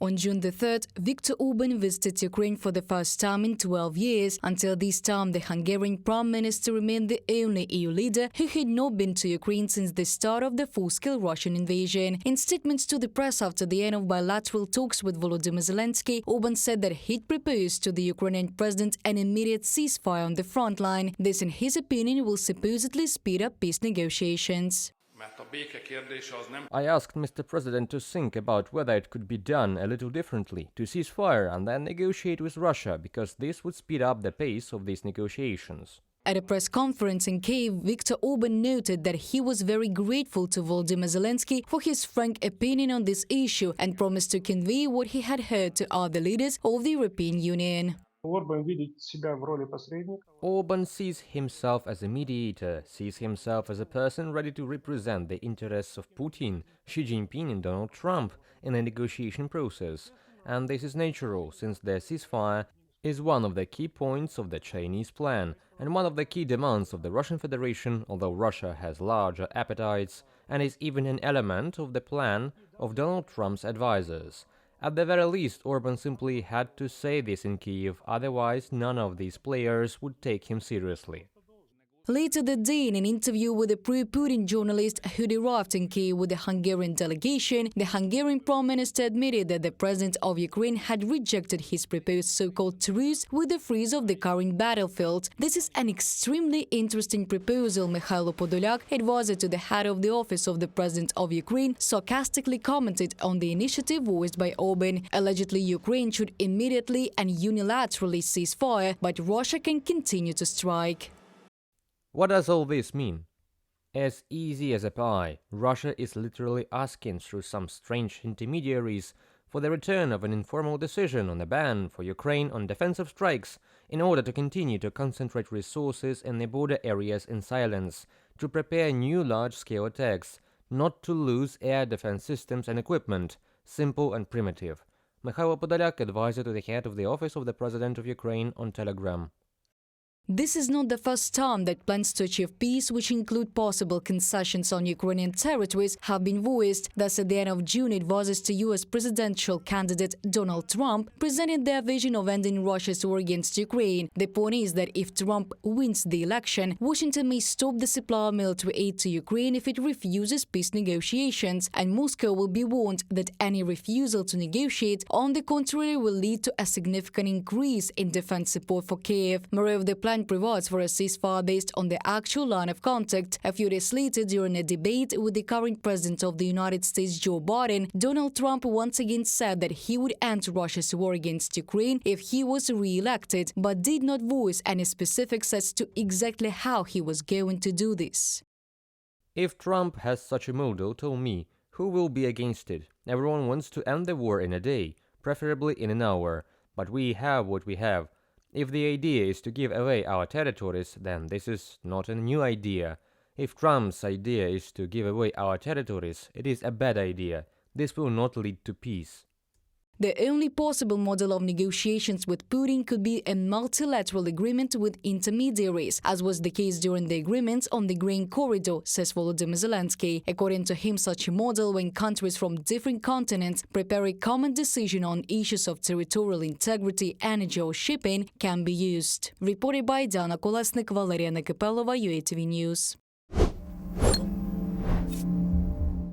On June the 3rd, Viktor Orban visited Ukraine for the first time in 12 years. Until this time, the Hungarian Prime Minister remained the only EU leader who had not been to Ukraine since the start of the full-scale Russian invasion. In statements to the press after the end of bilateral talks with Volodymyr Zelenskyy, Orban said that he'd proposed to the Ukrainian president an immediate ceasefire on the front line. This, in his opinion, will supposedly speed up peace negotiations. I asked Mr. President to think about whether it could be done a little differently, to cease fire and then negotiate with Russia, because this would speed up the pace of these negotiations. At a press conference in Kyiv, Viktor Orban noted that he was very grateful to Volodymyr Zelenskyy for his frank opinion on this issue and promised to convey what he had heard to other leaders of the European Union. Orban sees himself as a mediator, sees himself as a person ready to represent the interests of Putin, Xi Jinping and Donald Trump in a negotiation process. And this is natural, since the ceasefire is one of the key points of the Chinese plan and one of the key demands of the Russian Federation, although Russia has larger appetites, and is even an element of the plan of Donald Trump's advisors. At the very least, Orban simply had to say this in Kyiv, otherwise none of these players would take him seriously. Later that day, in an interview with a pro-Putin journalist who'd arrived in Kyiv with the Hungarian delegation, the Hungarian Prime Minister admitted that the President of Ukraine had rejected his proposed so-called truce with the freeze of the current battlefield. This is an extremely interesting proposal, Mikhailo Podolyak, advisor to the head of the office of the President of Ukraine, sarcastically commented on the initiative voiced by Orban. Allegedly, Ukraine should immediately and unilaterally cease fire, but Russia can continue to strike. What does all this mean? As easy as a pie, Russia is literally asking through some strange intermediaries for the return of an informal decision on a ban for Ukraine on defensive strikes in order to continue to concentrate resources in the border areas in silence, to prepare new large-scale attacks, not to lose air defense systems and equipment, simple and primitive. Mikhailo Podolyak, advisor to the head of the office of the President of Ukraine, on Telegram. This is not the first time that plans to achieve peace, which include possible concessions on Ukrainian territories, have been voiced. Thus, at the end of June, advisors to U.S. presidential candidate Donald Trump presented their vision of ending Russia's war against Ukraine. The point is that if Trump wins the election, Washington may stop the supply of military aid to Ukraine if it refuses peace negotiations, and Moscow will be warned that any refusal to negotiate, on the contrary, will lead to a significant increase in defense support for Kyiv. Moreover, the plan provides for a ceasefire based on the actual line of contact. A few days later, during a debate with the current President of the United States, Joe Biden, Donald Trump once again said that he would end Russia's war against Ukraine if he was re-elected, but did not voice any specifics as to exactly how he was going to do this. If Trump has such a model, tell me, who will be against it? Everyone wants to end the war in a day, preferably in an hour, but we have what we have. If the idea is to give away our territories, then this is not a new idea. If Trump's idea is to give away our territories, it is a bad idea. This will not lead to peace. The only possible model of negotiations with Putin could be a multilateral agreement with intermediaries, as was the case during the agreements on the Grain Corridor, says Volodymyr Zelenskyy. According to him, such a model, when countries from different continents prepare a common decision on issues of territorial integrity, energy or shipping, can be used. Reported by Dana Kolesnik, Valeria Nekipelova, UATV News.